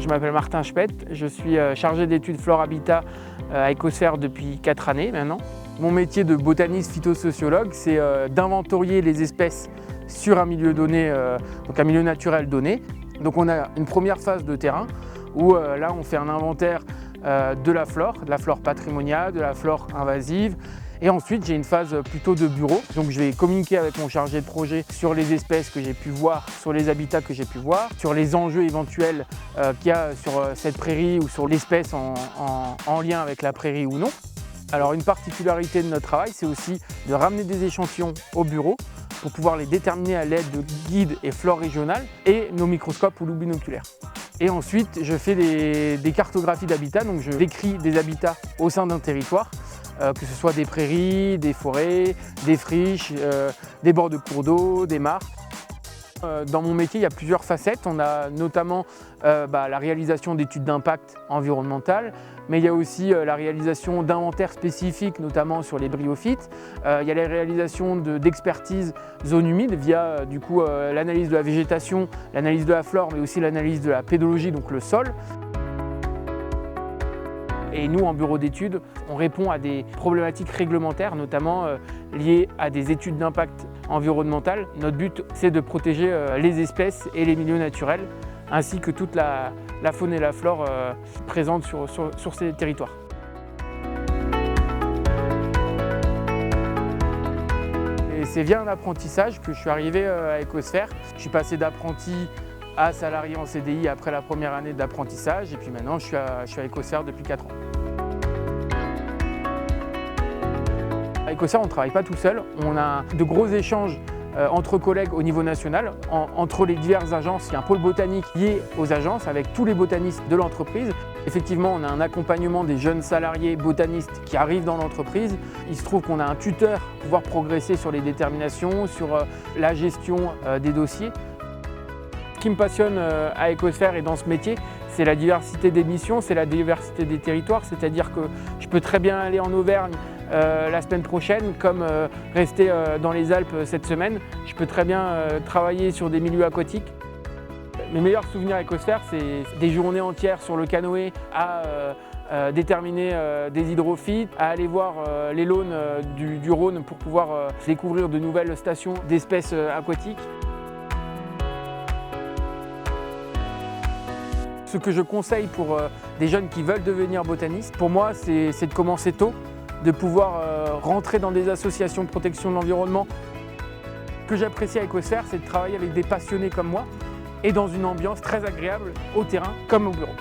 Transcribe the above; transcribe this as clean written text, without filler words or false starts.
Je m'appelle Martin Spett, je suis chargé d'études flore-habitat à Ecosphère depuis 4 années maintenant. Mon métier de botaniste phytosociologue, c'est d'inventorier les espèces sur un milieu donné, donc un milieu naturel donné. Donc on a une première phase de terrain où là on fait un inventaire de la flore patrimoniale, de la flore invasive. Et ensuite, j'ai une phase plutôt de bureau. Donc je vais communiquer avec mon chargé de projet sur les espèces que j'ai pu voir, sur les habitats que j'ai pu voir, sur les enjeux éventuels qu'il y a sur cette prairie ou sur l'espèce en lien avec la prairie ou non. Alors une particularité de notre travail, c'est aussi de ramener des échantillons au bureau pour pouvoir les déterminer à l'aide de guides et flore régionales et nos microscopes ou loups binoculaires. Et ensuite, je fais des cartographies d'habitats, donc je décris des habitats au sein d'un territoire, que ce soit des prairies, des forêts, des friches, des bords de cours d'eau, des mares. Dans mon métier, il y a plusieurs facettes. On a notamment la réalisation d'études d'impact environnemental, mais il y a aussi la réalisation d'inventaires spécifiques, notamment sur les bryophytes. Il y a la réalisation d'expertise zone humide via l'analyse de la végétation, l'analyse de la flore, mais aussi l'analyse de la pédologie, donc le sol. Et nous, en bureau d'études, on répond à des problématiques réglementaires, notamment liées à des études d'impact environnemental. Notre but, c'est de protéger les espèces et les milieux naturels, ainsi que toute la faune et la flore présentes sur ces territoires. Et c'est via un apprentissage que je suis arrivé à Ecosphère. Je suis passé d'apprenti à salarié en CDI après la première année d'apprentissage, et puis maintenant je suis à Ecosphère depuis 4 ans. À Ecosphère, on ne travaille pas tout seul, on a de gros échanges entre collègues au niveau national, entre les diverses agences. Il y a un pôle botanique lié aux agences avec tous les botanistes de l'entreprise. Effectivement, on a un accompagnement des jeunes salariés botanistes qui arrivent dans l'entreprise. Il se trouve qu'on a un tuteur pour pouvoir progresser sur les déterminations, sur la gestion des dossiers. Ce qui me passionne à Ecosphère et dans ce métier, c'est la diversité des missions, c'est la diversité des territoires, c'est-à-dire que je peux très bien aller en Auvergne la semaine prochaine, comme rester dans les Alpes cette semaine. Je peux très bien travailler sur des milieux aquatiques. Mes meilleurs souvenirs à Ecosphère, c'est des journées entières sur le canoë à déterminer des hydrophytes, à aller voir les launes du Rhône pour pouvoir découvrir de nouvelles stations d'espèces aquatiques. Ce que je conseille pour des jeunes qui veulent devenir botanistes, pour moi, c'est de commencer tôt, de pouvoir rentrer dans des associations de protection de l'environnement. Ce que j'apprécie à Ecosphère, c'est de travailler avec des passionnés comme moi et dans une ambiance très agréable au terrain comme au bureau.